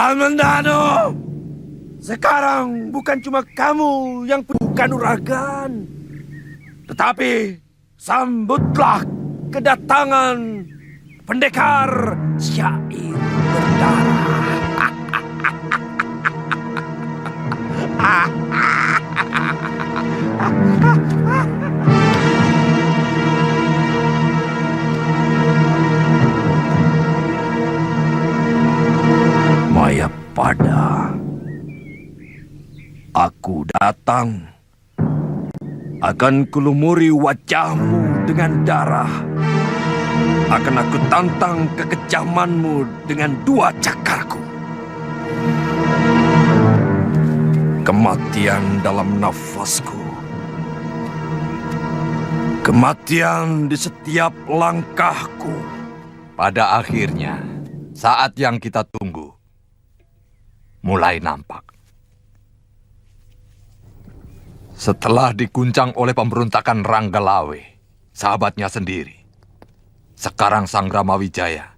Kamandano, sekarang bukan cuma kamu yang punya kanuragan, tetapi sambutlah kedatangan pendekar syair berdarah. Mayapada, aku datang. Akan kulumuri wajahmu dengan darah. Akan aku tantang kekejamanmu dengan 2 cakarku. Kematian dalam nafasku. Kematian di setiap langkahku. Pada akhirnya, saat yang kita tunggu mulai nampak. Setelah diguncang oleh pemberontakan Ranggalawe, sahabatnya sendiri, sekarang Sang Ramawijaya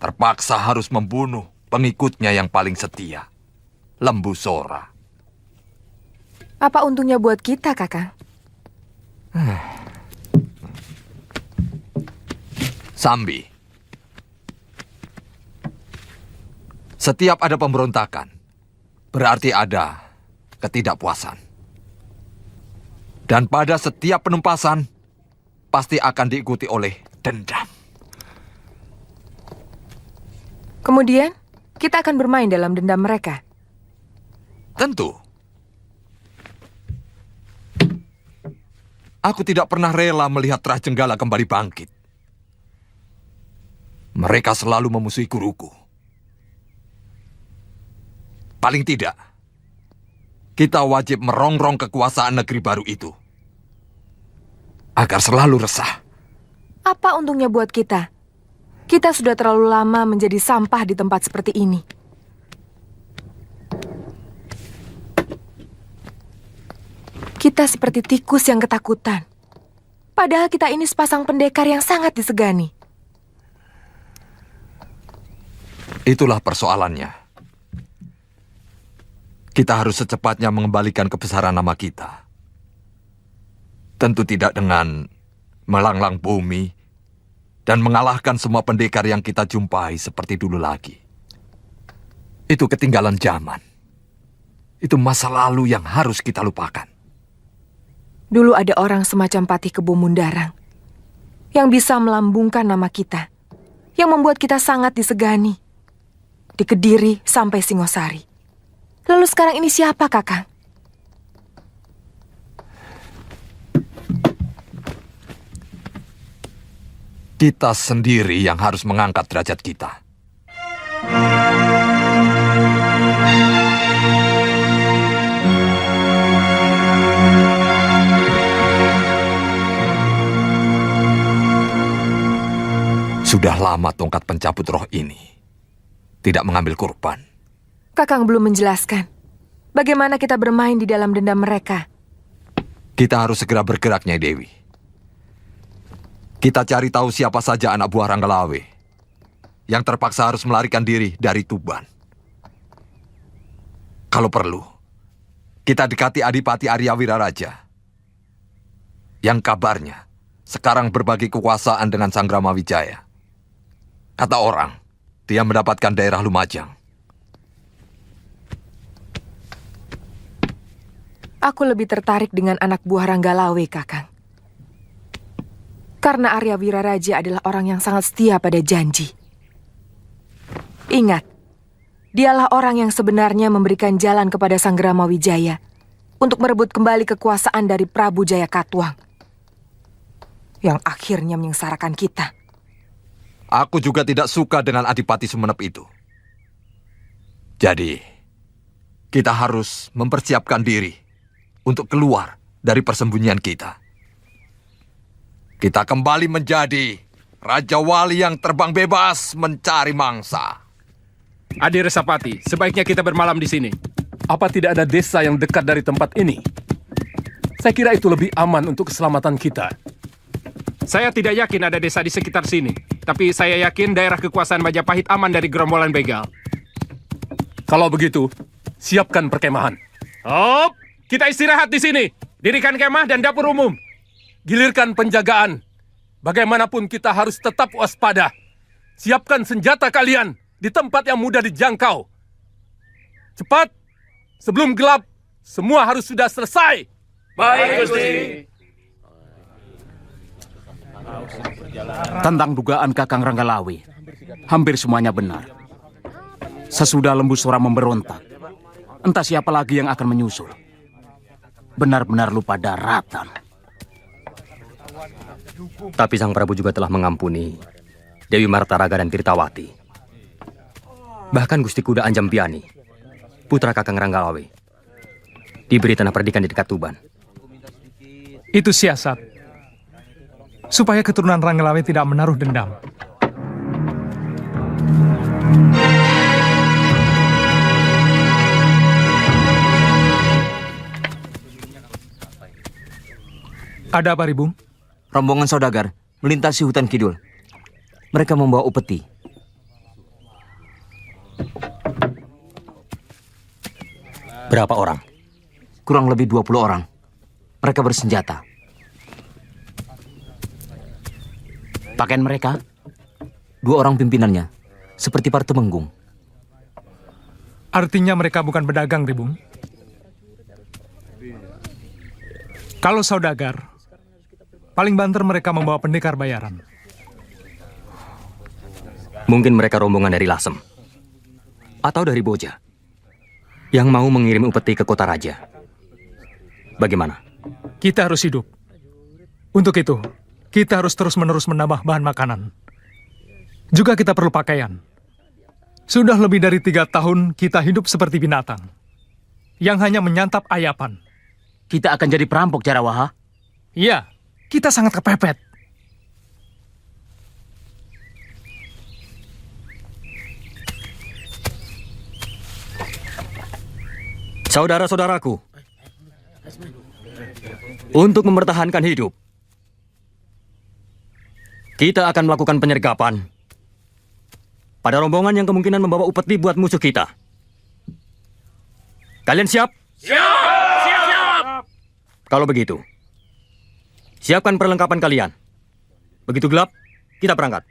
terpaksa harus membunuh pengikutnya yang paling setia, Lembu Sora. Apa untungnya buat kita, Kakang? Sambi, setiap ada pemberontakan, berarti ada ketidakpuasan. Dan pada setiap penumpasan, pasti akan diikuti oleh dendam. Kemudian, kita akan bermain dalam dendam mereka. Tentu. Aku tidak pernah rela melihat Trahjenggala kembali bangkit. Mereka selalu memusuhi guruku. Paling tidak, kita wajib merongrong kekuasaan negeri baru itu. Agar selalu resah. Apa untungnya buat kita? Kita sudah terlalu lama menjadi sampah di tempat seperti ini. Kita seperti tikus yang ketakutan. Padahal kita ini sepasang pendekar yang sangat disegani. Itulah persoalannya. Kita harus secepatnya mengembalikan kebesaran nama kita. Tentu tidak dengan melanglang bumi dan mengalahkan semua pendekar yang kita jumpai seperti dulu lagi. Itu ketinggalan zaman. Itu masa lalu yang harus kita lupakan. Dulu ada orang semacam Patih Kebo Mundarang yang bisa melambungkan nama kita, yang membuat kita sangat disegani. Di Kediri sampai Singosari. Lalu sekarang ini siapa, Kakang? Kita sendiri yang harus mengangkat derajat kita. Sudah lama tongkat pencabut roh ini tidak mengambil kurban. Kakang belum menjelaskan. Bagaimana kita bermain di dalam dendam mereka? Kita harus segera bergerak, Nyai Dewi. Kita cari tahu siapa saja anak buah Ranggalawe yang terpaksa harus melarikan diri dari Tuban. Kalau perlu, kita dekati Adipati Arya Wiraraja yang kabarnya sekarang berbagi kekuasaan dengan Sang Ramawijaya. Kata orang, dia mendapatkan daerah Lumajang. Aku lebih tertarik dengan anak buah Ranggalawe, Kakang. Karena Arya Wiraraja adalah orang yang sangat setia pada janji. Ingat, dialah orang yang sebenarnya memberikan jalan kepada Sang Ramawijaya untuk merebut kembali kekuasaan dari Prabu Jayakatwang. Yang akhirnya menyengsarakan kita. Aku juga tidak suka dengan Adipati Sumenep itu. Jadi, kita harus mempersiapkan diri untuk keluar dari persembunyian kita. Kita kembali menjadi Raja Wali yang terbang bebas mencari mangsa. Adi Resapati, sebaiknya kita bermalam di sini. Apa tidak ada desa yang dekat dari tempat ini? Saya kira itu lebih aman untuk keselamatan kita. Saya tidak yakin ada desa di sekitar sini. Tapi saya yakin daerah kekuasaan Majapahit aman dari gerombolan begal. Kalau begitu, siapkan perkemahan. Hop, kita istirahat di sini. Dirikan kemah dan dapur umum. Gilirkan penjagaan. Bagaimanapun kita harus tetap waspada. Siapkan senjata kalian di tempat yang mudah dijangkau. Cepat, sebelum gelap, semua harus sudah selesai. Baik, Gusti. Tentang dugaan Kakang Ranggalawe, hampir semuanya benar. Sesudah Lembu Sora memberontak, entah siapa lagi yang akan menyusul. Benar-benar lupa daratan. Tapi Sang Prabu juga telah mengampuni Dewi Martaraga dan Tirtawati. Bahkan Gusti Kuda Anjampiani, putra Kakang Ranggalawe, diberi tanah perdikan di dekat Tuban. Itu siasat, supaya keturunan Ranggalawe tidak menaruh dendam. Ada apa, Ribung? Rombongan saudagar melintasi hutan kidul. Mereka membawa upeti. Berapa orang? Kurang lebih 20 orang. Mereka bersenjata. Pakaian mereka? 2 orang pimpinannya, seperti para temenggung. Artinya mereka bukan pedagang, Ribung. Kalau saudagar, paling banter mereka membawa pendekar bayaran. Mungkin mereka rombongan dari Lasem. Atau dari Boja. Yang mau mengirim upeti ke kota raja. Bagaimana? Kita harus hidup. Untuk itu, kita harus terus-menerus menambah bahan makanan. Juga kita perlu pakaian. Sudah lebih dari 3 tahun kita hidup seperti binatang. Yang hanya menyantap ayapan. Kita akan jadi perampok, Jarawaha. Iya, kita sangat kepepet. Saudara-saudaraku, untuk mempertahankan hidup, kita akan melakukan penyergapan pada rombongan yang kemungkinan membawa upeti buat musuh kita. Kalian siap? Siap! Kalau begitu, siapkan perlengkapan kalian. Begitu gelap, kita berangkat.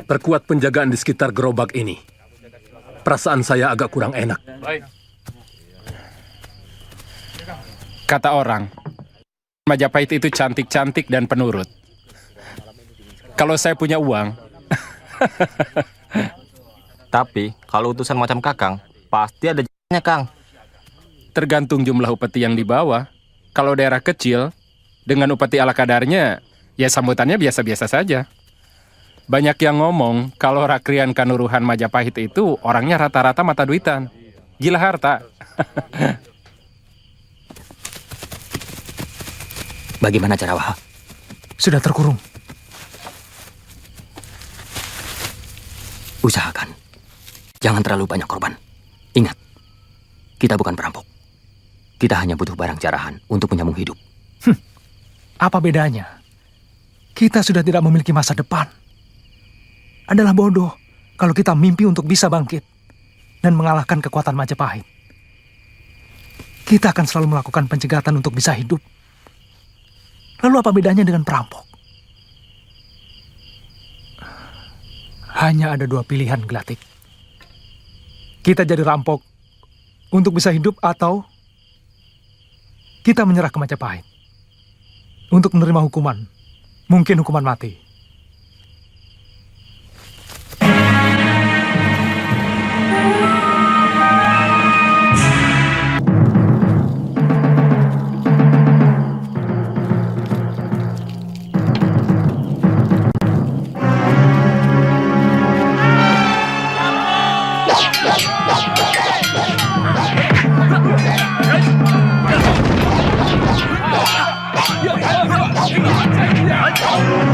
Perkuat penjagaan di sekitar gerobak ini. Perasaan saya agak kurang enak. Kata orang, Majapahit itu cantik-cantik dan penurut. Kalau saya punya uang, tapi kalau utusan macam Kakang, pasti ada jalannya, Kang. tergantung jumlah upeti yang dibawa. Kalau daerah kecil, dengan upeti ala kadarnya, ya sambutannya biasa-biasa saja. Banyak yang ngomong kalau Rakrian Kanuruhan Majapahit itu orangnya rata-rata mata duitan. Gila harta. Bagaimana Jarawaha? Sudah terkurung. Usahakan. Jangan terlalu banyak korban. Ingat, kita bukan perampok. Kita hanya butuh barang jarahan untuk menyambung hidup. Apa bedanya? Kita sudah tidak memiliki masa depan. Adalah bodoh kalau kita mimpi untuk bisa bangkit dan mengalahkan kekuatan Majapahit. Kita akan selalu melakukan pencegatan untuk bisa hidup. Lalu apa bedanya dengan perampok? Hanya ada 2 pilihan, Gelatik. Kita jadi rampok untuk bisa hidup atau kita menyerah ke Majapahit untuk menerima hukuman, mungkin hukuman mati.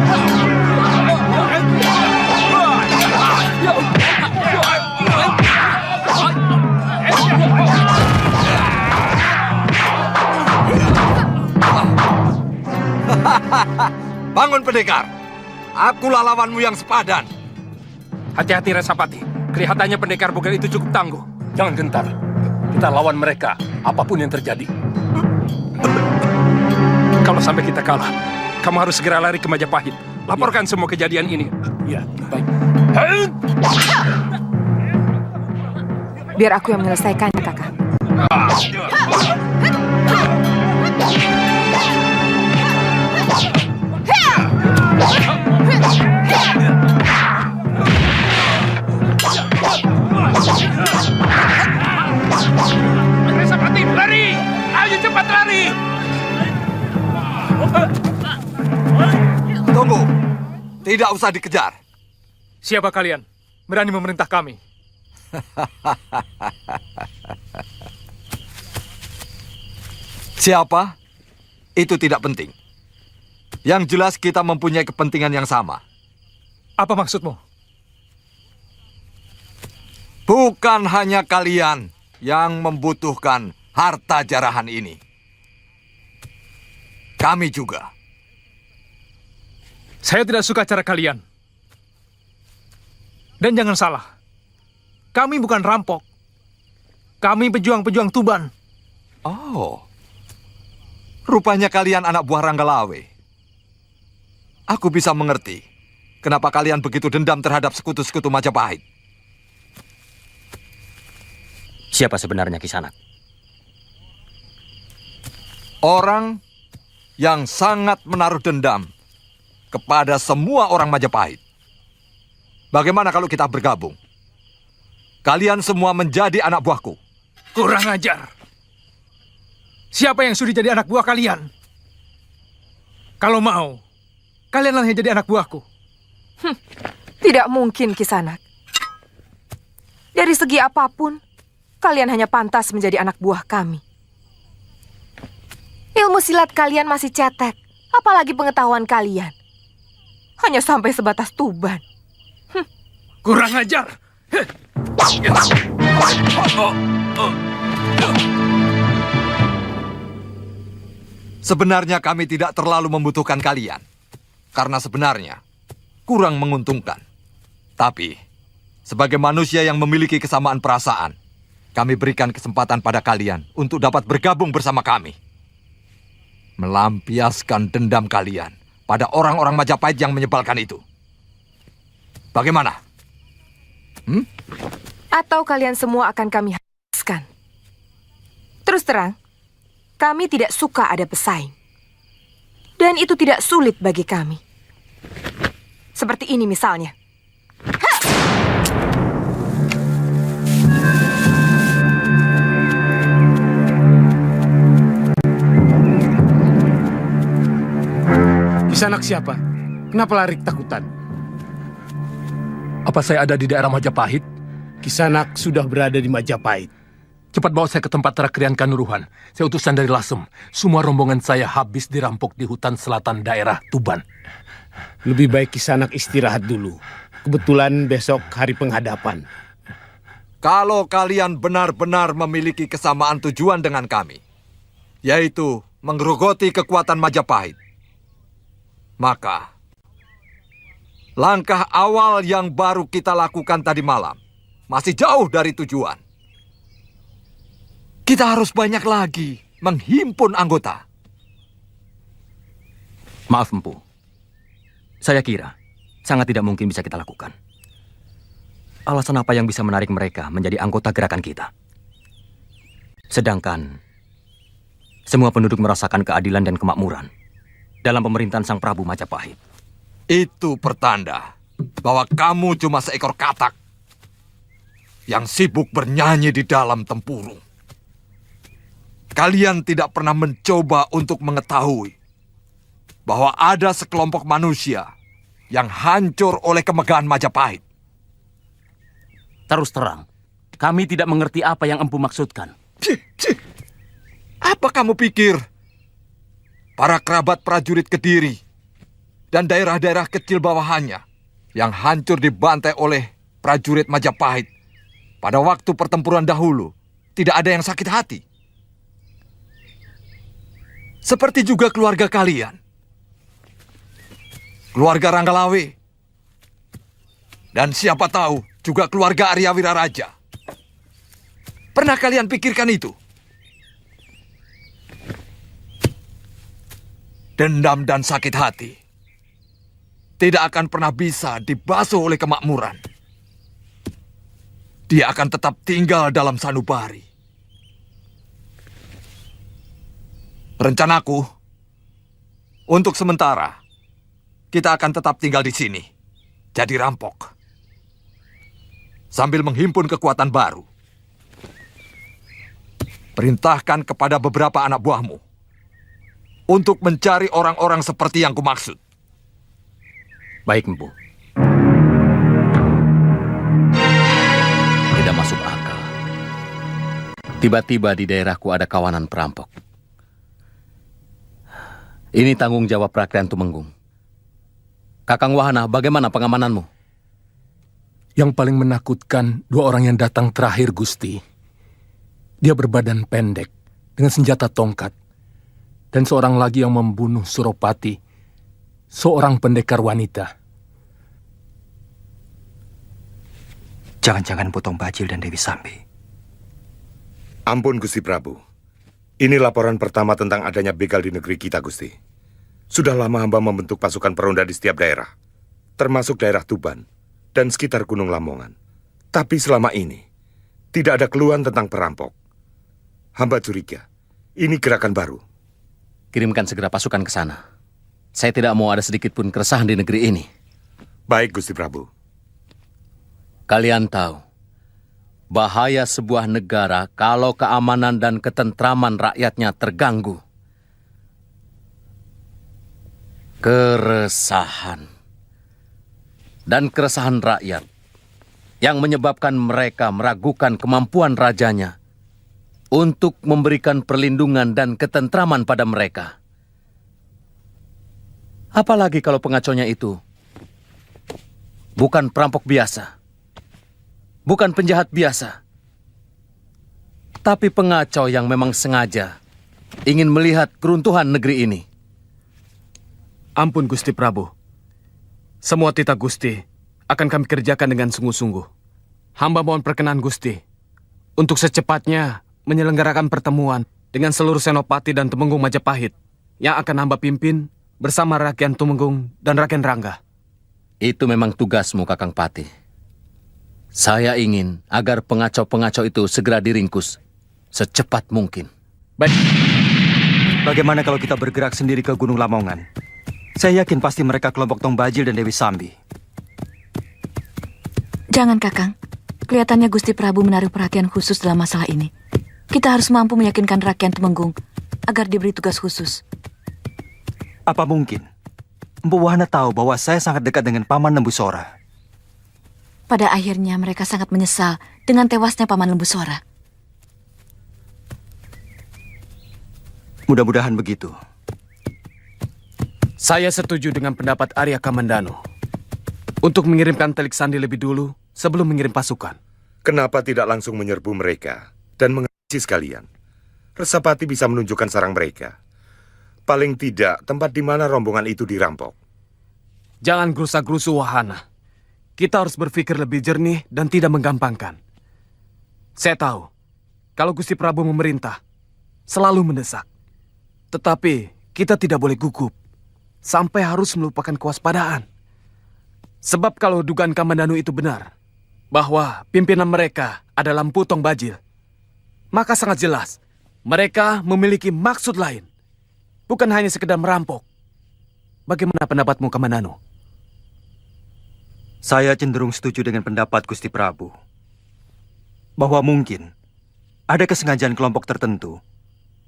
Yeah. Bangun pendekar. Akulah lawanmu yang sepadan. Hati-hati Resapati. Kelihatannya pendekar bukan itu cukup tangguh. Jangan gentar. Kita lawan mereka, apapun yang terjadi. Kalau sampai kita kalah, kamu harus segera lari ke Majapahit. Laporkan semua kejadian ini. Ya, baik. Biar aku yang menyelesaikannya, Kakang. Resapati, lari! Ayo cepat lari! Tunggu. Tidak usah dikejar. Siapa kalian? Berani memerintah kami? Siapa? Itu tidak penting. Yang jelas kita mempunyai kepentingan yang sama. Apa maksudmu? Bukan hanya kalian yang membutuhkan harta jarahan ini. Kami juga. Saya tidak suka cara kalian. Dan jangan salah, kami bukan rampok. Kami pejuang-pejuang Tuban. Oh, rupanya kalian anak buah Ranggalawe. Aku bisa mengerti kenapa kalian begitu dendam terhadap sekutu-sekutu Majapahit. Siapa sebenarnya Kisanak? Orang yang sangat menaruh dendam kepada semua orang Majapahit. Bagaimana kalau kita bergabung? Kalian semua menjadi anak buahku. Kurang ajar. Siapa yang sudi jadi anak buah kalian? Kalau mau, kalianlah yang jadi anak buahku. Tidak mungkin, Kisanak. Dari segi apapun, kalian hanya pantas menjadi anak buah kami. Ilmu silat kalian masih cetek, apalagi pengetahuan kalian. Hanya sampai sebatas Tuban. Kurang ajar. Sebenarnya kami tidak terlalu membutuhkan kalian. Karena sebenarnya kurang menguntungkan. Tapi, sebagai manusia yang memiliki kesamaan perasaan, kami berikan kesempatan pada kalian untuk dapat bergabung bersama kami. Melampiaskan dendam kalian pada orang-orang Majapahit yang menyebalkan itu. Bagaimana? Atau kalian semua akan kami habiskan. Terus terang, kami tidak suka ada pesaing. Dan itu tidak sulit bagi kami. Seperti ini misalnya. Kisanak siapa? Kenapa lari ketakutan? Apa saya ada di daerah Majapahit? Kisanak sudah berada di Majapahit. Cepat bawa saya ke tempat Rakrian Kanuruhan. Saya utusan dari Lasem. Semua rombongan saya habis dirampok di hutan selatan daerah Tuban. Lebih baik Kisanak istirahat dulu. Kebetulan besok hari penghadapan. Kalau kalian benar-benar memiliki kesamaan tujuan dengan kami, yaitu menggerogoti kekuatan Majapahit, maka langkah awal yang baru kita lakukan tadi malam masih jauh dari tujuan. Kita harus banyak lagi menghimpun anggota. Maaf, Empu. Saya kira sangat tidak mungkin bisa kita lakukan. Alasan apa yang bisa menarik mereka menjadi anggota gerakan kita? Sedangkan semua penduduk merasakan keadilan dan kemakmuran dalam pemerintahan Sang Prabu Majapahit. Itu pertanda bahwa kamu cuma seekor katak yang sibuk bernyanyi di dalam tempurung. Kalian tidak pernah mencoba untuk mengetahui bahwa ada sekelompok manusia yang hancur oleh kemegahan Majapahit. Terus terang, kami tidak mengerti apa yang Empu maksudkan. Apa kamu pikir para kerabat prajurit Kediri dan daerah-daerah kecil bawahannya yang hancur dibantai oleh prajurit Majapahit pada waktu pertempuran dahulu tidak ada yang sakit hati? Seperti juga keluarga kalian. keluarga Ranggalawe. Dan siapa tahu juga keluarga Arya Wiraraja. Pernah kalian pikirkan itu? Dendam dan sakit hati tidak akan pernah bisa dibasuh oleh kemakmuran. Dia akan tetap tinggal dalam sanubari. Rencanaku, untuk sementara, kita akan tetap tinggal di sini, jadi rampok. Sambil menghimpun kekuatan baru. Perintahkan kepada beberapa anak buahmu untuk mencari orang-orang seperti yang kumaksud. Baik, Empu. Tidak masuk akal. Tiba-tiba di daerahku ada kawanan perampok. Ini tanggung jawab Rakrian Tumenggung. Kakang Wahana, bagaimana pengamananmu? Yang paling menakutkan dua orang yang datang terakhir, Gusti. Dia berbadan pendek dengan senjata tongkat. Dan seorang lagi yang membunuh Suropati, seorang pendekar wanita. Jangan-jangan Potong Bajil dan Dewi Sambi. Ampun, Gusti Prabu. Ini laporan pertama tentang adanya begal di negeri kita, Gusti. Sudah lama hamba membentuk pasukan peronda di setiap daerah, termasuk daerah Tuban dan sekitar Gunung Lamongan. Tapi selama ini, tidak ada keluhan tentang perampok. Hamba curiga, ini gerakan baru. Kirimkan segera pasukan ke sana. Saya tidak mau ada sedikit pun keresahan di negeri ini. Baik, Gusti Prabu. Kalian tahu, bahaya sebuah negara kalau keamanan dan ketentraman rakyatnya terganggu. Keresahan. Dan keresahan rakyat yang menyebabkan mereka meragukan kemampuan rajanya untuk memberikan perlindungan dan ketentraman pada mereka. Apalagi kalau pengaconya itu bukan perampok biasa, bukan penjahat biasa, tapi pengacau yang memang sengaja ingin melihat keruntuhan negeri ini. Ampun, Gusti Prabu. Semua titah Gusti akan kami kerjakan dengan sungguh-sungguh. Hamba mohon perkenan Gusti untuk secepatnya menyelenggarakan pertemuan dengan seluruh senopati dan Tumenggung Majapahit yang akan hamba pimpin bersama Rakyat Tumenggung dan Rakyat Rangga. Itu memang tugasmu, Kakang Pati. Saya ingin agar pengacau-pengacau itu segera diringkus secepat mungkin. Baik. Bagaimana kalau kita bergerak sendiri ke Gunung Lamongan? Saya yakin pasti mereka kelompok Tong Bajil dan Dewi Sambi. Jangan, Kakang. Kelihatannya Gusti Prabu menaruh perhatian khusus dalam masalah ini. Kita harus mampu meyakinkan Rakyat Tumenggung agar diberi tugas khusus. Apa mungkin Empu Wahana tahu bahwa saya sangat dekat dengan Paman Lembusora? Pada akhirnya mereka sangat menyesal dengan tewasnya Paman Lembusora. Mudah-mudahan begitu. Saya setuju dengan pendapat Arya Kamandanu untuk mengirimkan Telik Sandi lebih dulu sebelum mengirim pasukan. Kenapa tidak langsung menyerbu mereka dan menghabisi sekalian? Resapati bisa menunjukkan sarang mereka. Paling tidak tempat di mana rombongan itu dirampok. Jangan gerusa-gerusu, Wahana. Kita harus berpikir lebih jernih dan tidak menggampangkan. Saya tahu, kalau Gusti Prabu memerintah, selalu mendesak. Tetapi kita tidak boleh gugup, sampai harus melupakan kewaspadaan. Sebab kalau dugaan Kamandanu itu benar, bahwa pimpinan mereka adalah Empu Tong Bajil, maka sangat jelas, mereka memiliki maksud lain. Bukan hanya sekedar merampok. Bagaimana pendapatmu, Kamandanu? Saya cenderung setuju dengan pendapat Gusti Prabu. Bahwa mungkin ada kesengajaan kelompok tertentu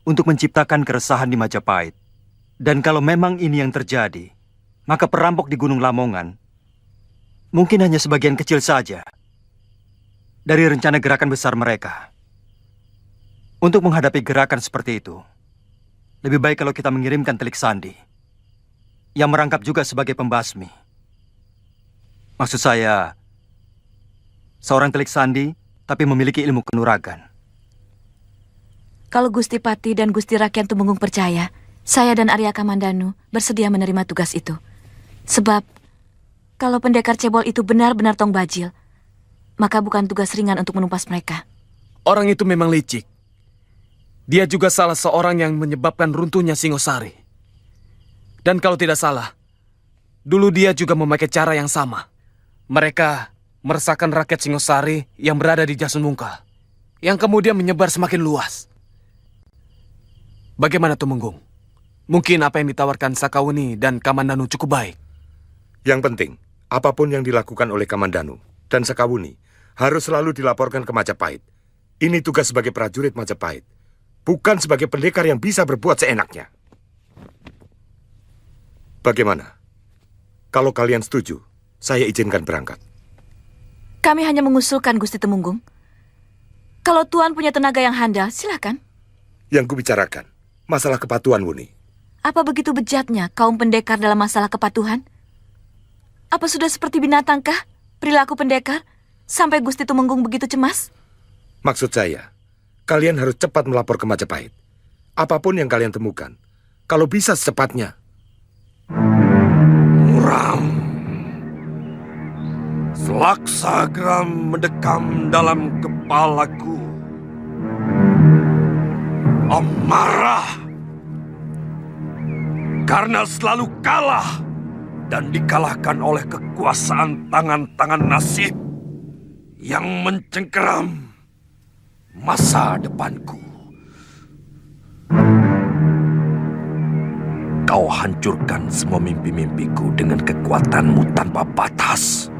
untuk menciptakan keresahan di Majapahit. Dan kalau memang ini yang terjadi, maka perampok di Gunung Lamongan mungkin hanya sebagian kecil saja dari rencana gerakan besar mereka. Untuk menghadapi gerakan seperti itu, lebih baik kalau kita mengirimkan Telik Sandi yang merangkap juga sebagai pembasmi. Maksud saya, seorang Telik Sandi tapi memiliki ilmu kanuragan. Kalau Gusti Pati dan Gusti Rakyat Tumenggung percaya, saya dan Arya Kamandanu bersedia menerima tugas itu. Sebab, kalau pendekar cebol itu benar-benar Tong Bajil, maka bukan tugas ringan untuk menumpas mereka. Orang itu memang licik. Dia juga salah seorang yang menyebabkan runtuhnya Singosari. Dan kalau tidak salah, dulu dia juga memakai cara yang sama. Mereka meresahkan rakyat Singosari yang berada di Jasun Mungkal, yang kemudian menyebar semakin luas. Bagaimana Tumenggung? Mungkin apa yang ditawarkan Sakawuni dan Kamandanu cukup baik. Yang penting, apapun yang dilakukan oleh Kamandanu dan Sakawuni harus selalu dilaporkan ke Majapahit. Ini tugas sebagai prajurit Majapahit, bukan sebagai pendekar yang bisa berbuat seenaknya. Bagaimana? Kalau kalian setuju, saya izinkan berangkat. Kami hanya mengusulkan, Gusti Temunggung. Kalau Tuan punya tenaga yang handal, silakan. Yang kubicarakan, masalah kepatuhan Wuni. Apa begitu bejatnya kaum pendekar dalam masalah kepatuhan? Apa sudah seperti binatangkah perilaku pendekar sampai Gusti Temunggung begitu cemas? Maksud saya, kalian harus cepat melapor ke Majapahit. Apapun yang kalian temukan, kalau bisa secepatnya. Muram. Selaksa geram mendekam dalam kepalaku. Amarah. Karena selalu kalah dan dikalahkan oleh kekuasaan tangan-tangan nasib yang mencengkeram masa depanku. Kau hancurkan semua mimpi-mimpiku dengan kekuatanmu tanpa batas.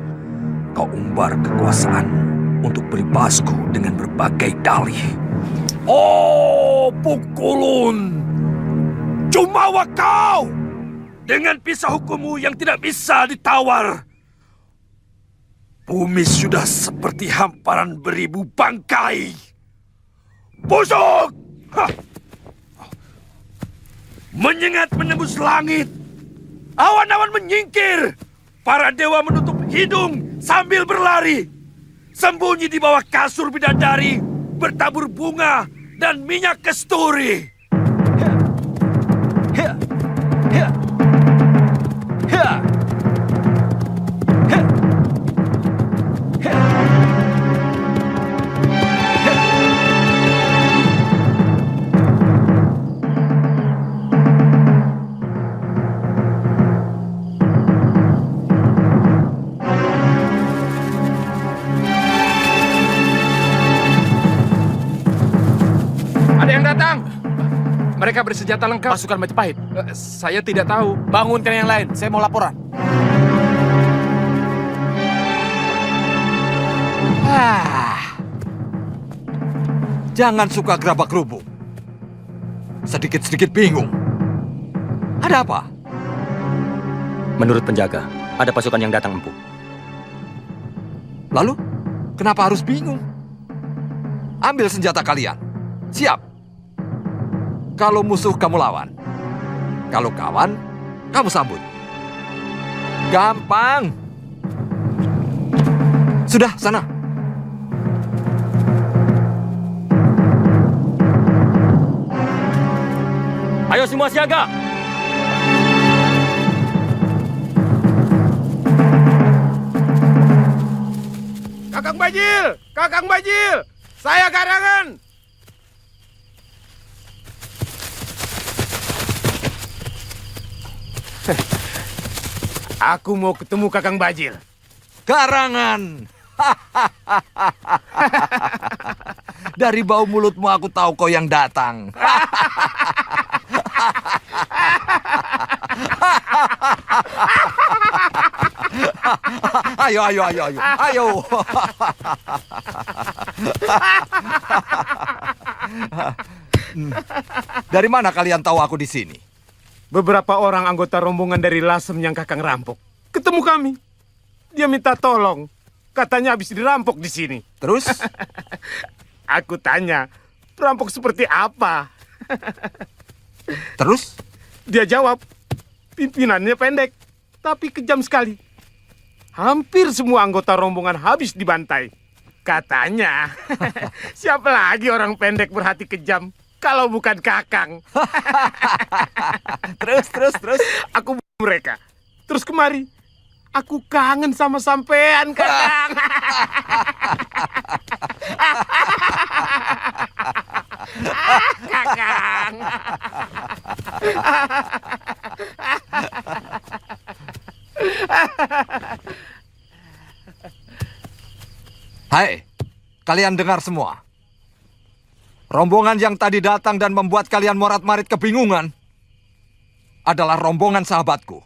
Kau umbar kekuasaanmu untuk beribasku dengan berbagai dalih. Oh, Pukulun! Jumawa kau! Dengan pisau hukummu yang tidak bisa ditawar. Bumi sudah seperti hamparan beribu bangkai. Busuk! Hah. Menyengat menembus langit. Awan-awan menyingkir. Para dewa menutup hidung sambil berlari. Sembunyi di bawah kasur bidadari, bertabur bunga dan minyak kesturi. Ada yang datang. Mereka bersenjata lengkap. Pasukan Majapahit. Saya tidak tahu. Bangunkan yang lain, saya mau laporan. Jangan suka gerabak-gerubuk. Sedikit-sedikit bingung. Ada apa? Menurut penjaga, ada pasukan yang datang empu. Lalu, kenapa harus bingung? Ambil senjata kalian. Siap. Kalau musuh kamu lawan. Kalau kawan, kamu sambut. Gampang. Sudah, sana. Ayo semua siaga! Kakang Bajil! Kakang Bajil! Saya Garangan! Aku mau ketemu Kakang Bajil. Garangan. Dari bau mulutmu aku tahu kau yang datang. Ayo. Dari mana kalian tahu aku di sini? Beberapa orang anggota rombongan dari Lasem yang Kakang rampok ketemu kami. Dia minta tolong. Katanya habis dirampok di sini. Terus? Aku tanya, perampok seperti apa? Terus? Dia jawab, pimpinannya pendek, tapi kejam sekali. Hampir semua anggota rombongan habis dibantai. Katanya, siapa lagi orang pendek berhati kejam kalau bukan Kakang? Terus. Aku mereka. terus kemari. Aku kangen sama sampean, Kakang. Kakang. Hai, kalian dengar semua. Rombongan yang tadi datang dan membuat kalian morat-marit kebingungan adalah rombongan sahabatku.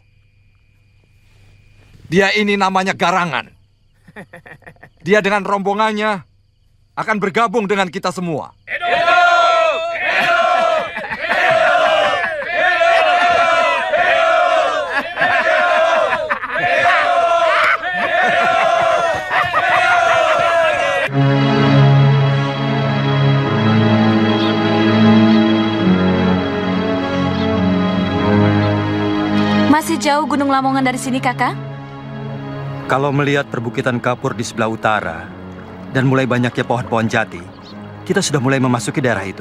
Dia ini namanya Garangan. Dia dengan rombongannya akan bergabung dengan kita semua. Masih jauh Gunung Lamongan dari sini, Kakang? Kalau melihat perbukitan kapur di sebelah utara dan mulai banyaknya pohon-pohon jati, kita sudah mulai memasuki daerah itu.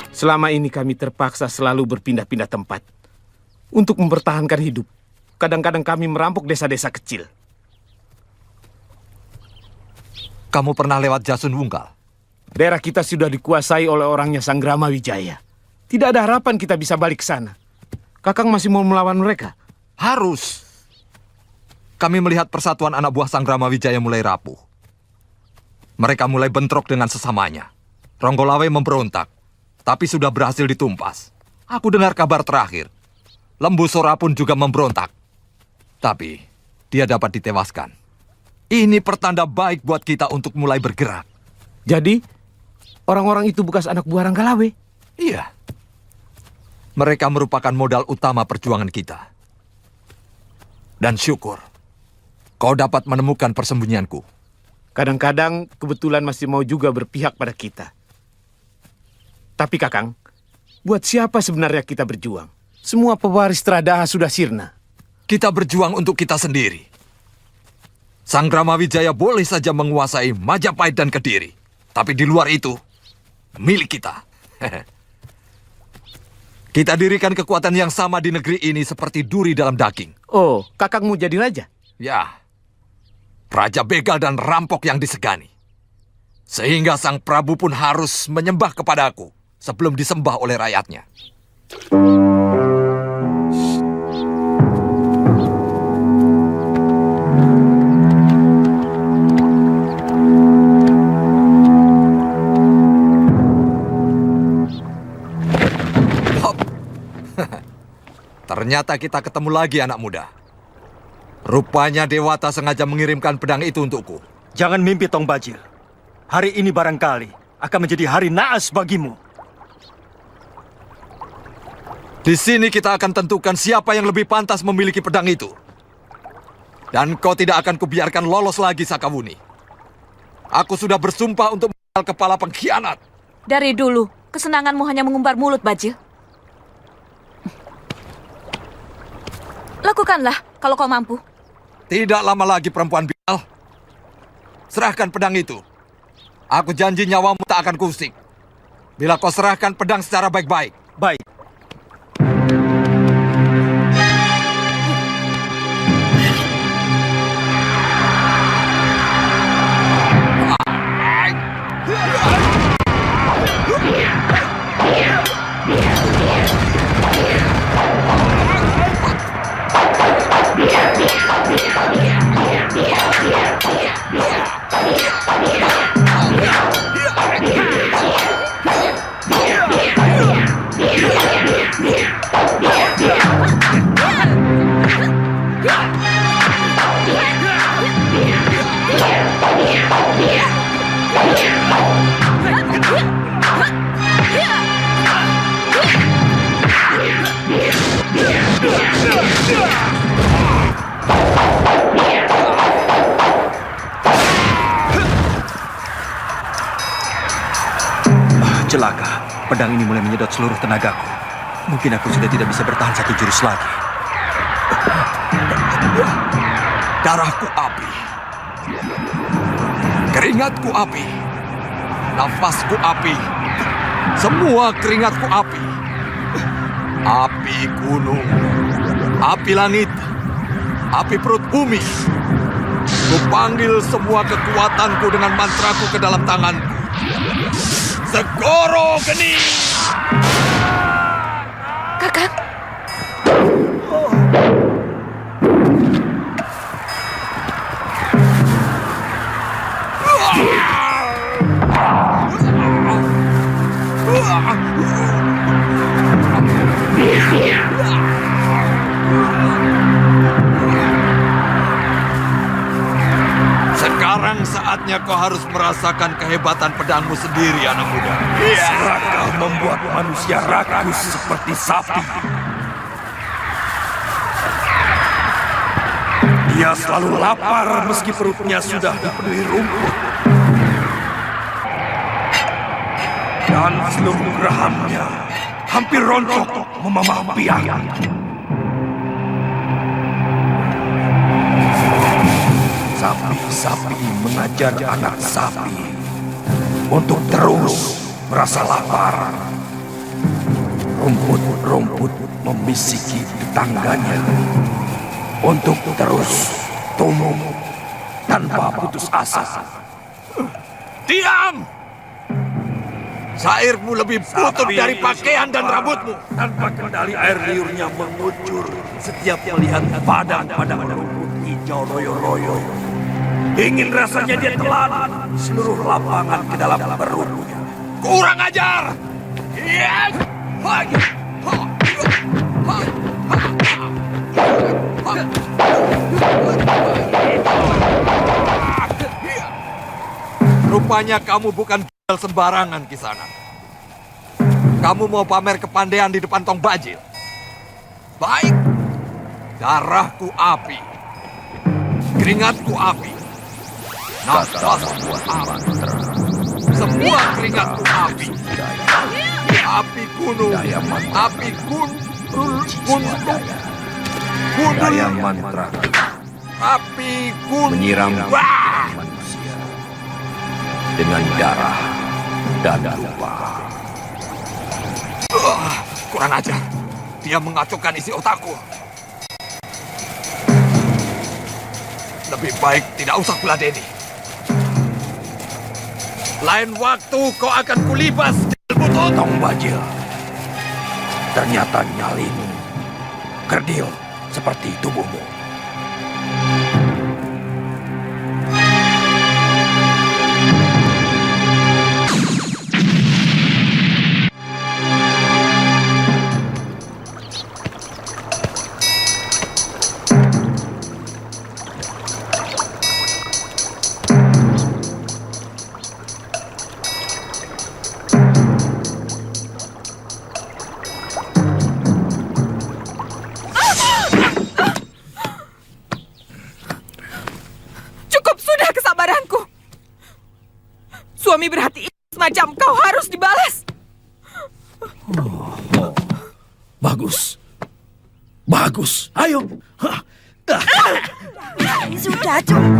Selama ini kami terpaksa selalu berpindah-pindah tempat untuk mempertahankan hidup. Kadang-kadang kami merampok desa-desa kecil. Kamu pernah lewat Jasun Wungkal? Daerah kita sudah dikuasai oleh orangnya Sanggrama Wijaya. Tidak ada harapan kita bisa balik ke sana. Kakang masih mau melawan mereka? Harus. Kami melihat persatuan anak buah Sanggrama Wijaya mulai rapuh. Mereka mulai bentrok dengan sesamanya. Ronggolawe memberontak, tapi sudah berhasil ditumpas. Aku dengar kabar terakhir. Lembu Sora pun juga memberontak. Tapi dia dapat ditewaskan. Ini pertanda baik buat kita untuk mulai bergerak. Jadi, orang-orang itu bekas anak buah Ranggalawe? Iya. Mereka merupakan modal utama perjuangan kita. Dan syukur, kau dapat menemukan persembunyianku. Kadang-kadang kebetulan masih mau juga berpihak pada kita. Tapi Kakang, buat siapa sebenarnya kita berjuang? Semua pewaris Tradaha sudah sirna. Kita berjuang untuk kita sendiri. Sanggrama Wijaya boleh saja menguasai Majapahit dan Kediri. Tapi di luar itu, milik kita. Kita dirikan kekuatan yang sama di negeri ini seperti duri dalam daging. Oh, Kakang mau jadi raja? Ya, raja begal dan rampok yang disegani. Sehingga Sang Prabu pun harus menyembah kepadaku sebelum disembah oleh rakyatnya. Ternyata kita ketemu lagi, anak muda. Rupanya Dewata sengaja mengirimkan pedang itu untukku. Jangan mimpi, Tong Bajil. Hari ini barangkali akan menjadi hari naas bagimu. Di sini kita akan tentukan siapa yang lebih pantas memiliki pedang itu. Dan kau tidak akan kubiarkan lolos lagi, Sakawuni. Aku sudah bersumpah untuk menangkal kepala pengkhianat. Dari dulu, kesenanganmu hanya mengumbar mulut, Bajil. Lakukanlah kalau kau mampu. Tidak lama lagi, perempuan Bilal. Serahkan pedang itu. Aku janji nyawamu tak akan kusik. Bila kau serahkan pedang secara baik-baik. Baik. Celaka, pedang ini mulai menyedot seluruh tenagaku. Mungkin aku sudah tidak bisa bertahan satu jurus lagi. Darahku api. Keringatku api. Nafasku api. Semua keringatku api. Api gunung. Api langit. Api perut bumi. Kupanggil semua kekuatanku dengan mantraku ke dalam tanganku. Segoro Geni! Kakak, Sekarang saatnya kau harus merasakan kehebatan pedangmu sendiri, anak muda. Serakah membuat manusia rakus seperti sapi. Dia selalu lapar meski perutnya sudah dipenuhi rumput. Dan seluruh gerahamnya hampir rontok memamah biang. Sapi-sapi mengajar anak sapi untuk terus merasa lapar. Rumput-rumput membisiki tetangganya untuk terus tumbuh tanpa putus asa. Diam! Sairmu lebih butut dari pakaian dan rambutmu. Tanpa kendali air liurnya mengucur setiap melihat padang-padang rumput hijau royo-royo. Ingin rasanya dia telan seluruh lapangan ke dalam perutnya. Kurang ajar! Rupanya kamu bukan sembarangan, Kisanak. Kamu mau pamer kepandaian di depan Tong Bajil? Baik. Darahku api. Keringatku api. Nafasku api. Semua keringatku api. Api gunung. Api Daya mantra api gunung. menyiram manusia dengan darah dan lupa. Kurang ajar. Dia mengacaukan isi otakku. Lebih baik tidak usah kuladeni. Lain waktu kau akan kulibas di butut. Tong Bajil ternyata nyalimu, kerdil seperti tubuhmu. Suami berhati semacam kau harus dibalas. Bagus. Bagus. Ayo. Sudah cukup.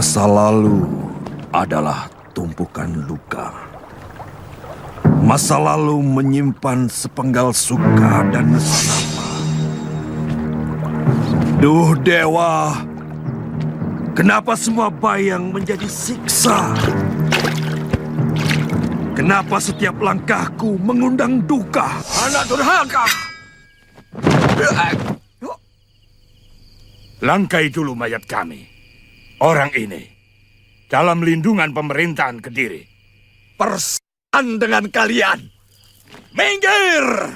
Masa lalu adalah tumpukan luka. Masa lalu menyimpan sepenggal suka dan nesama. Duh dewa, kenapa semua bayang menjadi siksa? Kenapa setiap langkahku mengundang duka? Anak durhaka! Langkai dulu mayat kami. Orang ini dalam lindungan pemerintahan Kediri. Persan dengan kalian. Minggir!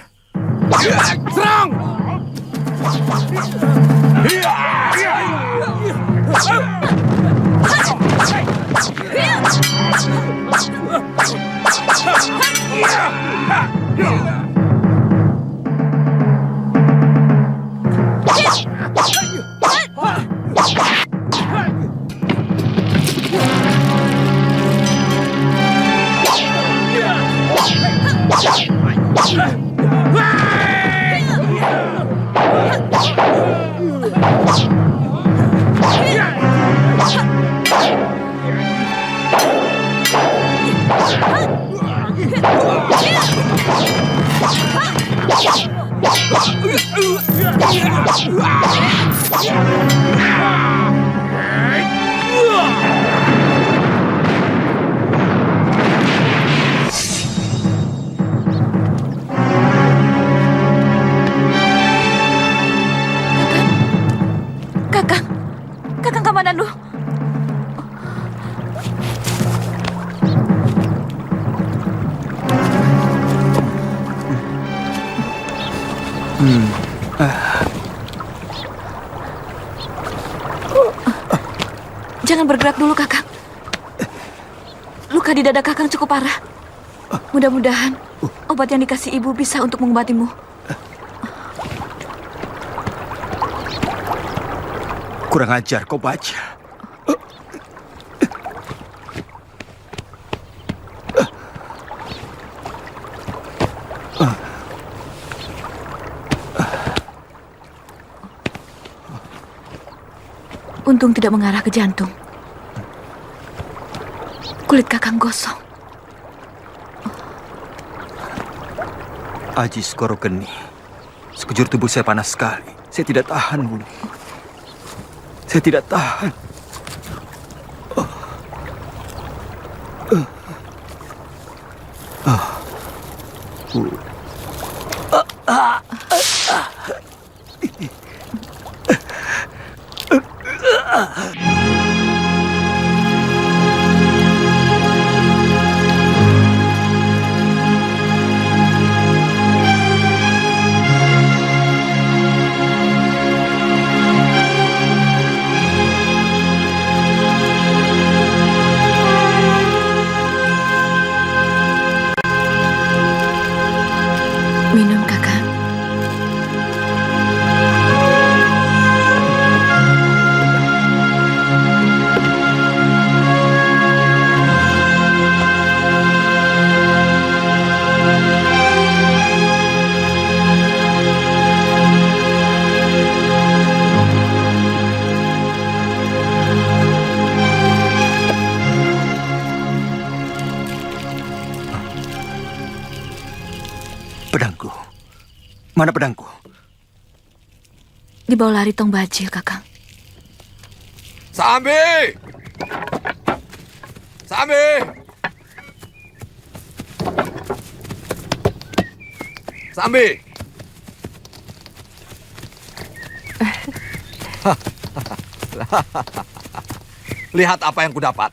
Serang! Kakang Kamananu. Jangan bergerak dulu, Kakang. Luka di dada Kakang cukup parah. Mudah-mudahan obat yang dikasih ibu bisa untuk mengobatimu. Kurang ajar kau baca. Untung tidak mengarah ke jantung. Kulit Kakang gosong. Aji Skoro Geni. Sekujur tubuh saya panas sekali. Saya tidak tahan, Buni. Saya tidak tahan. Minum, Kakang. Pedangku. Mana pedangku? Di bawah lari tong bajil, Kakang. Sambi! Sambi! Sambi! Lihat apa yang kudapat.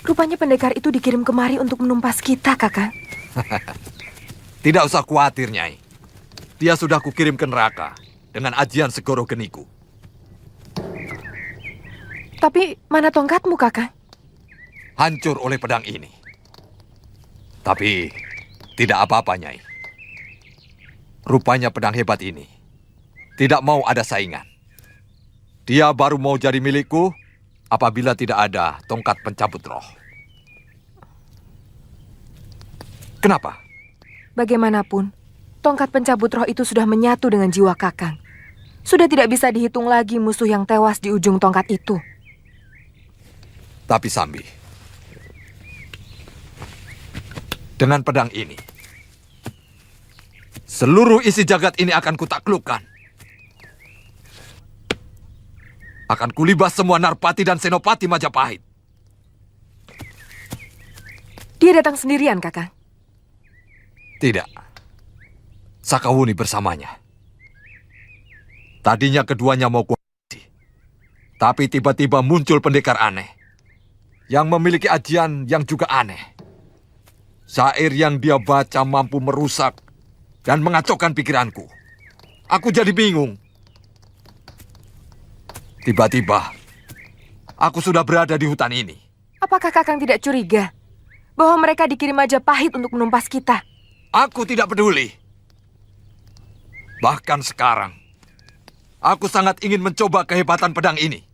Rupanya pendekar itu dikirim kemari untuk menumpas kita, Kakang. Tidak usah khawatir, Nyai. Dia sudah kukirim ke neraka dengan ajian Segoro Geniku. Tapi mana tongkatmu, Kakang? Hancur oleh pedang ini. Tapi tidak apa-apa, Nyai. Rupanya pedang hebat ini tidak mau ada saingan. Dia baru mau jadi milikku apabila tidak ada tongkat pencabut roh. Kenapa? Bagaimanapun, tongkat pencabut roh itu sudah menyatu dengan jiwa Kakang. Sudah tidak bisa dihitung lagi musuh yang tewas di ujung tongkat itu. Tapi Sambi, dengan pedang ini, seluruh isi jagat ini akan kutaklukkan. Akan kulibas semua Narpati dan Senopati Majapahit. Dia datang sendirian, Kakang. Tidak. Sakawuni bersamanya. Tadinya keduanya mau kuhabisi. Tapi tiba-tiba muncul pendekar aneh. Yang memiliki ajian yang juga aneh. Syair yang dia baca mampu merusak dan mengacaukan pikiranku. Aku jadi bingung. Tiba-tiba, aku sudah berada di hutan ini. Apakah Kakang tidak curiga bahwa mereka dikirim Majapahit untuk menumpas kita? Aku tidak peduli. Bahkan sekarang, aku sangat ingin mencoba kehebatan pedang ini.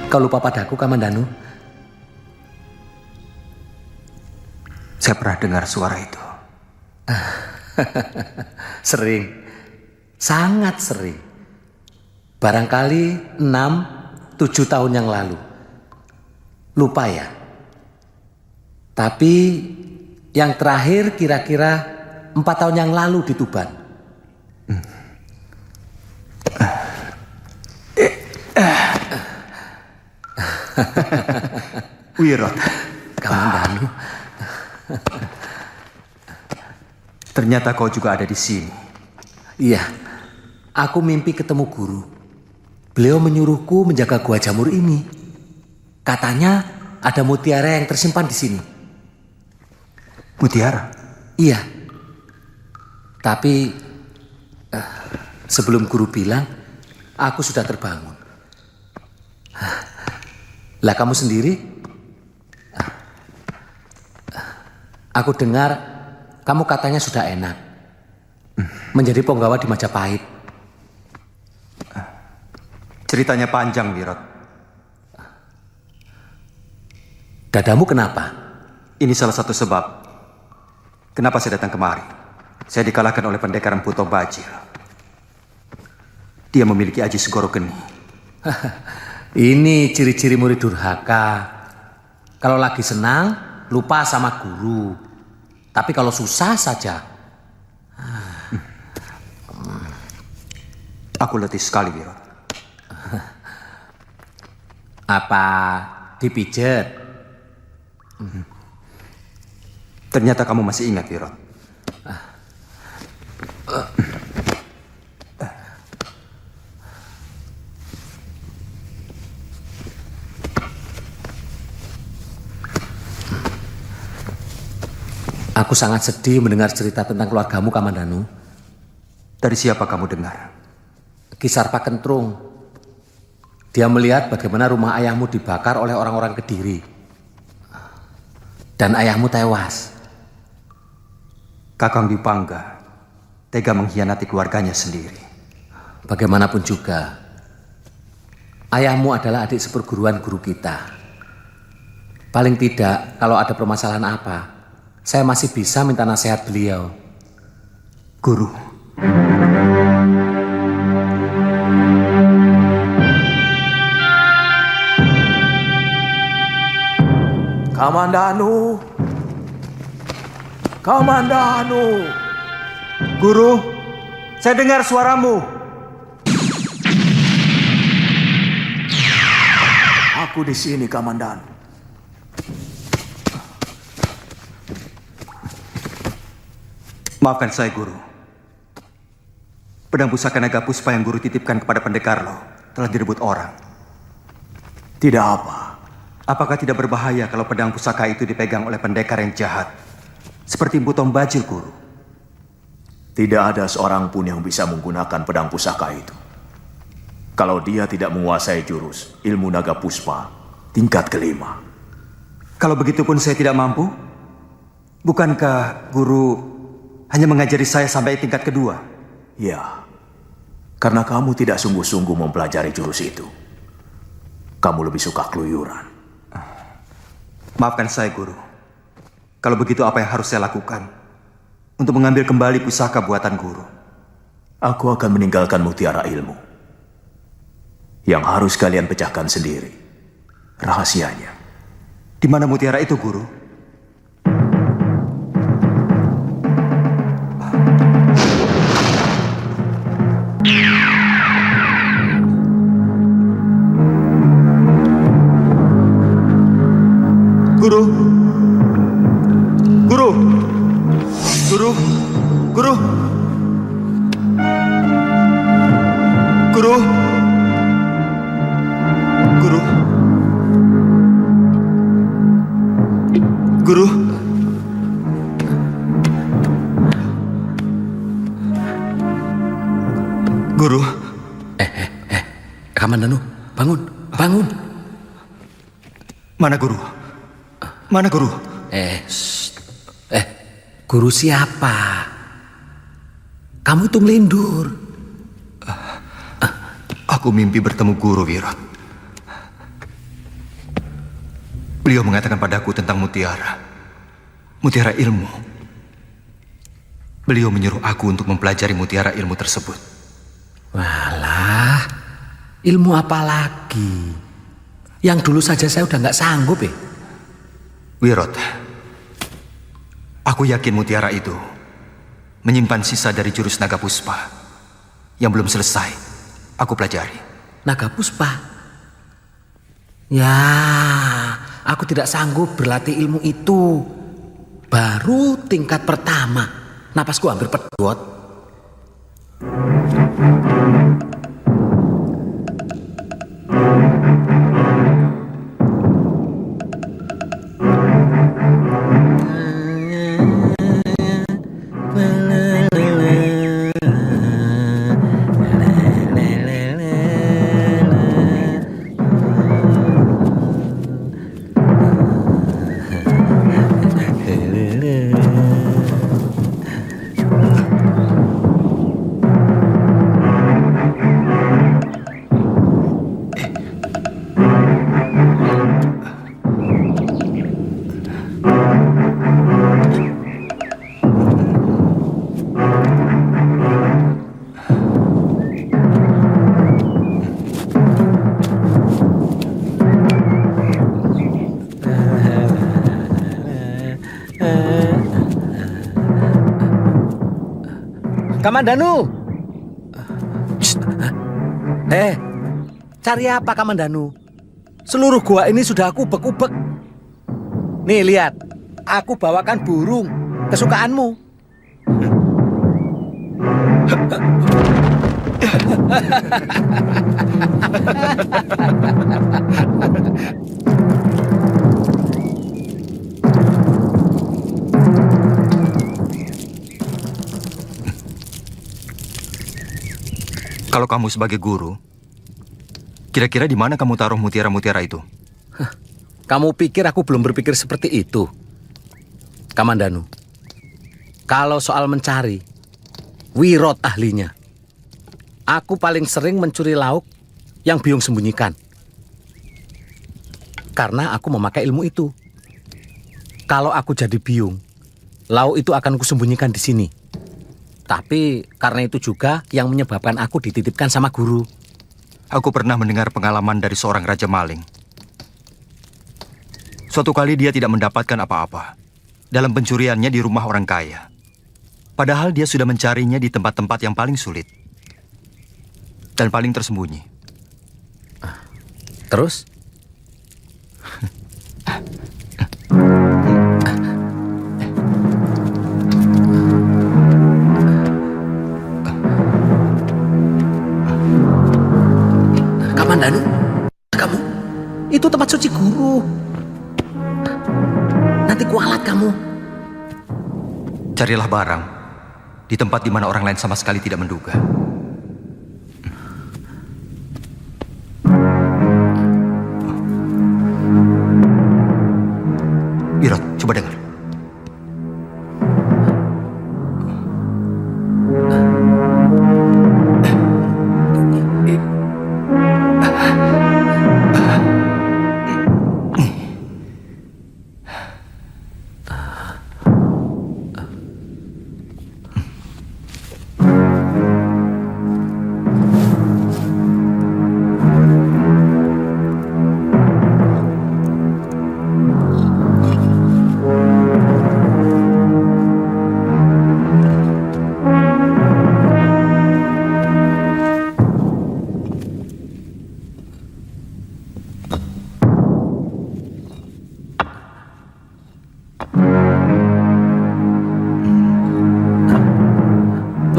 Kau lupa padaku, Kamandanu? Saya pernah dengar suara itu. Sering. Sangat sering. Barangkali 6-7 tahun yang lalu. Lupa ya? Tapi yang terakhir kira-kira 4 tahun yang lalu di Tuban. Wirot. Kamandanu. Ternyata kau juga ada di sini. Iya. Aku mimpi ketemu guru. Beliau menyuruhku menjaga gua jamur ini. Katanya ada mutiara yang tersimpan di sini. Mutiara? Iya. Tapi sebelum guru bilang, aku sudah terbangun. Lah kamu sendiri? Aku dengar kamu katanya sudah enak menjadi penggawa di Majapahit. Ceritanya panjang, Wirot. Dadamu kenapa? Ini salah satu sebab kenapa saya datang kemari. Saya dikalahkan oleh pendekar Empu Bajil. Dia memiliki aji segoro geni. Ini ciri-ciri murid durhaka. Kalau lagi senang, lupa sama guru. Tapi kalau susah saja. Aku letih sekali, Wirot. Apa dipijet? Ternyata kamu masih ingat, Wirot. Aku sangat sedih mendengar cerita tentang keluargamu, Kamandanu. Dari siapa kamu dengar? Kisar Pak Kentrung. Dia melihat bagaimana rumah ayahmu dibakar oleh orang-orang Kediri. Dan ayahmu tewas. Kakang Dipangga tega mengkhianati keluarganya sendiri. Bagaimanapun juga, ayahmu adalah adik seperguruan guru kita. Paling tidak, kalau ada permasalahan apa, saya masih bisa minta nasihat beliau. Guru. Kamandanu. Kamandanu. Guru, saya dengar suaramu. Aku di sini, Kamandanu. Maafkan saya, Guru. Pedang pusaka naga puspa yang Guru titipkan kepada pendekar lo telah direbut orang. Tidak apa. Apakah tidak berbahaya kalau pedang pusaka itu dipegang oleh pendekar yang jahat? Seperti Empu Bajil, Guru. Tidak ada seorang pun yang bisa menggunakan pedang pusaka itu. Kalau dia tidak menguasai jurus ilmu naga puspa tingkat kelima. Kalau begitu pun saya tidak mampu? Bukankah Guru hanya mengajari saya sampai tingkat kedua? Ya, karena kamu tidak sungguh-sungguh mempelajari jurus itu. kamu lebih suka keluyuran. Maafkan saya, Guru. Kalau begitu apa yang harus saya lakukan untuk mengambil kembali pusaka buatan Guru? Aku akan meninggalkan mutiara ilmu. Yang harus kalian pecahkan sendiri. Rahasianya. Di mana mutiara itu, Guru? Guru! Guru! Guru! Guru! Guru! Guru! Guru! Guru! Kamandanu, bangun, bangun. Mana Guru? Mana Guru? Guru siapa? Kamu itu ngelindur. Aku mimpi bertemu Guru, Wirot. Beliau mengatakan padaku tentang mutiara. Mutiara ilmu. Beliau menyuruh aku untuk mempelajari mutiara ilmu tersebut. Walah, ilmu apa lagi? Yang dulu saja saya udah nggak sanggup ya. Wirot, aku yakin mutiara itu menyimpan sisa dari jurus naga puspa yang belum selesai aku pelajari. Naga puspa? Ya, aku tidak sanggup berlatih ilmu itu. Baru tingkat pertama, napasku hampir pedot. Kamandanu. Cari apa Kamandanu? Seluruh gua ini sudah aku ubek-ubek. Nih lihat, aku bawakan burung kesukaanmu. Kalau kamu sebagai guru, kira-kira di mana kamu taruh mutiara-mutiara itu? Kamu pikir aku belum berpikir seperti itu? Kamandanu, kalau soal mencari, Wirot ahlinya. Aku paling sering mencuri lauk yang Biung sembunyikan. Karena aku memakai ilmu itu. Kalau aku jadi Biung, lauk itu akan kusembunyikan di sini. Tapi karena itu juga yang menyebabkan aku dititipkan sama guru. Aku pernah mendengar pengalaman dari seorang raja maling. Suatu kali dia tidak mendapatkan apa-apa dalam pencuriannya di rumah orang kaya. Padahal dia sudah mencarinya di tempat-tempat yang paling sulit dan paling tersembunyi. Terus? Kamandanu, kamu itu tempat suci guru. Nanti kualat kamu. Carilah barang di tempat di mana orang lain sama sekali tidak menduga. Wirot, coba dengar.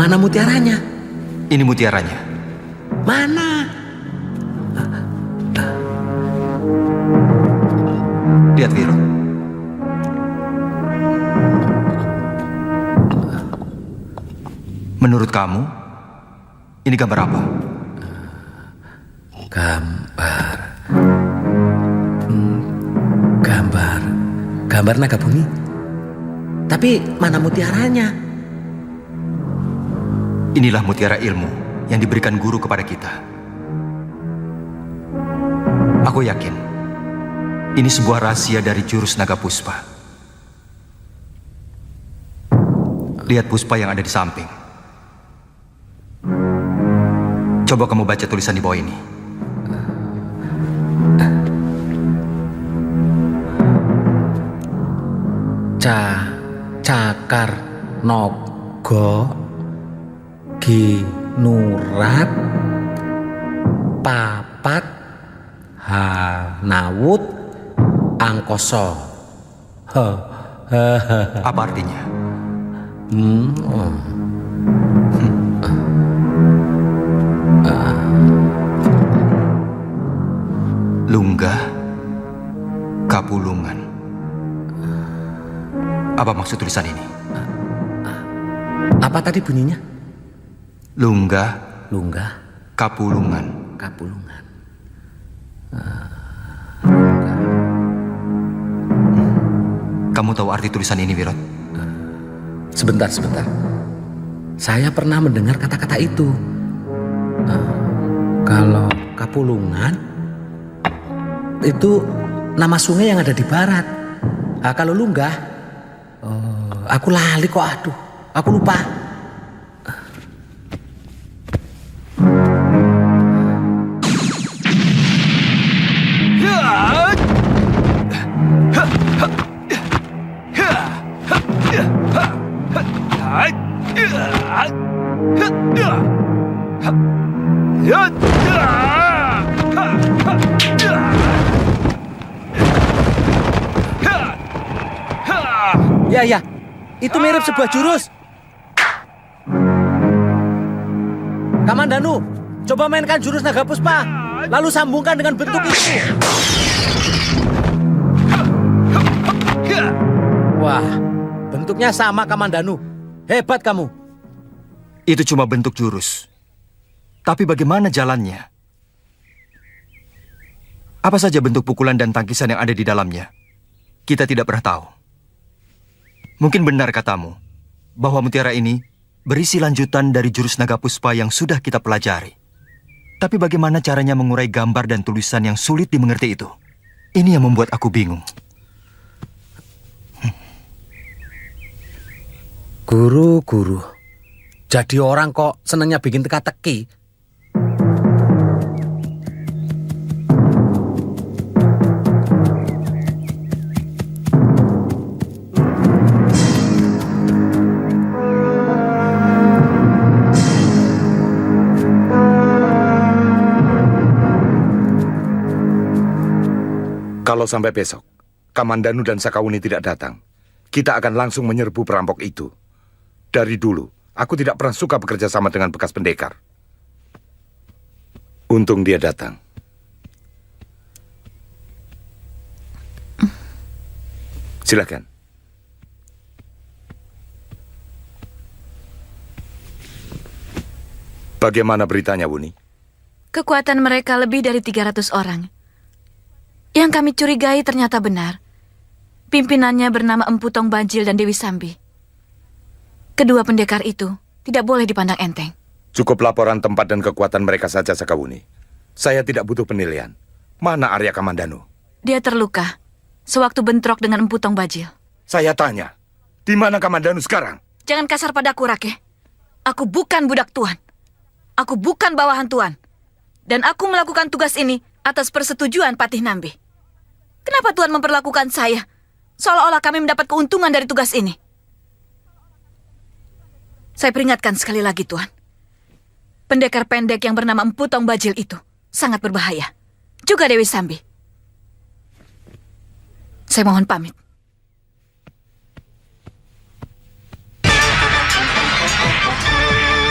Mana mutiaranya? Ini mutiaranya. Mana? Lihat, Wiro. Menurut kamu, ini gambar apa? Gambar naga bumi. Tapi mana mutiaranya? Inilah mutiara ilmu yang diberikan guru kepada kita. Aku yakin ini sebuah rahasia dari jurus naga puspa. Lihat puspa yang ada di samping. Coba kamu baca tulisan di bawah ini. Cakar Nogo Ginurat Papat Hanawut Angkoso. Apa artinya? Lunggah Kapulungan. Apa maksud tulisan ini? Apa tadi bunyinya? Lunggah Kapulungan. Kamu tahu arti tulisan ini, Wirot? Sebentar. Saya pernah mendengar kata-kata itu. Kalau Kapulungan itu nama sungai yang ada di barat. Kalau Lunggah, aku lali kok, aduh, aku lupa. Ya, itu mirip sebuah jurus. Kamandanu, coba mainkan jurus naga puspa, lalu sambungkan dengan bentuk itu. Wah, bentuknya sama, Kamandanu. Hebat kamu. Itu cuma bentuk jurus. Tapi bagaimana jalannya? Apa saja bentuk pukulan dan tangkisan yang ada di dalamnya? Kita tidak pernah tahu. Mungkin benar katamu, bahwa mutiara ini berisi lanjutan dari jurus naga puspa yang sudah kita pelajari. Tapi bagaimana caranya mengurai gambar dan tulisan yang sulit dimengerti itu? Ini yang membuat aku bingung. Guru. Jadi orang kok senangnya bikin teka-teki. Kalau sampai besok, Kamandanu dan Sakawuni tidak datang, kita akan langsung menyerbu perampok itu. Dari dulu, aku tidak pernah suka bekerja sama dengan bekas pendekar. Untung dia datang. Silakan. Bagaimana beritanya, Wuni? Kekuatan mereka lebih dari 300 orang. Yang kami curigai ternyata benar. Pimpinannya bernama Empu Tong Bajil dan Dewi Sambi. Kedua pendekar itu tidak boleh dipandang enteng. Cukup laporan tempat dan kekuatan mereka saja, Sakawuni. Saya tidak butuh penilaian. Mana Arya Kamandanu? Dia terluka sewaktu bentrok dengan Empu Tong Bajil. Saya tanya, di mana Kamandanu sekarang? Jangan kasar padaku, Rake. Aku bukan budak Tuan. Aku bukan bawahan Tuan. Dan aku melakukan tugas ini atas persetujuan Patih Nambi. Kenapa Tuan memperlakukan saya seolah-olah kami mendapat keuntungan dari tugas ini? Saya peringatkan sekali lagi, Tuan. Pendekar pendek yang bernama Empu Tong Bajil itu sangat berbahaya. Juga Dewi Sambi. Saya mohon pamit.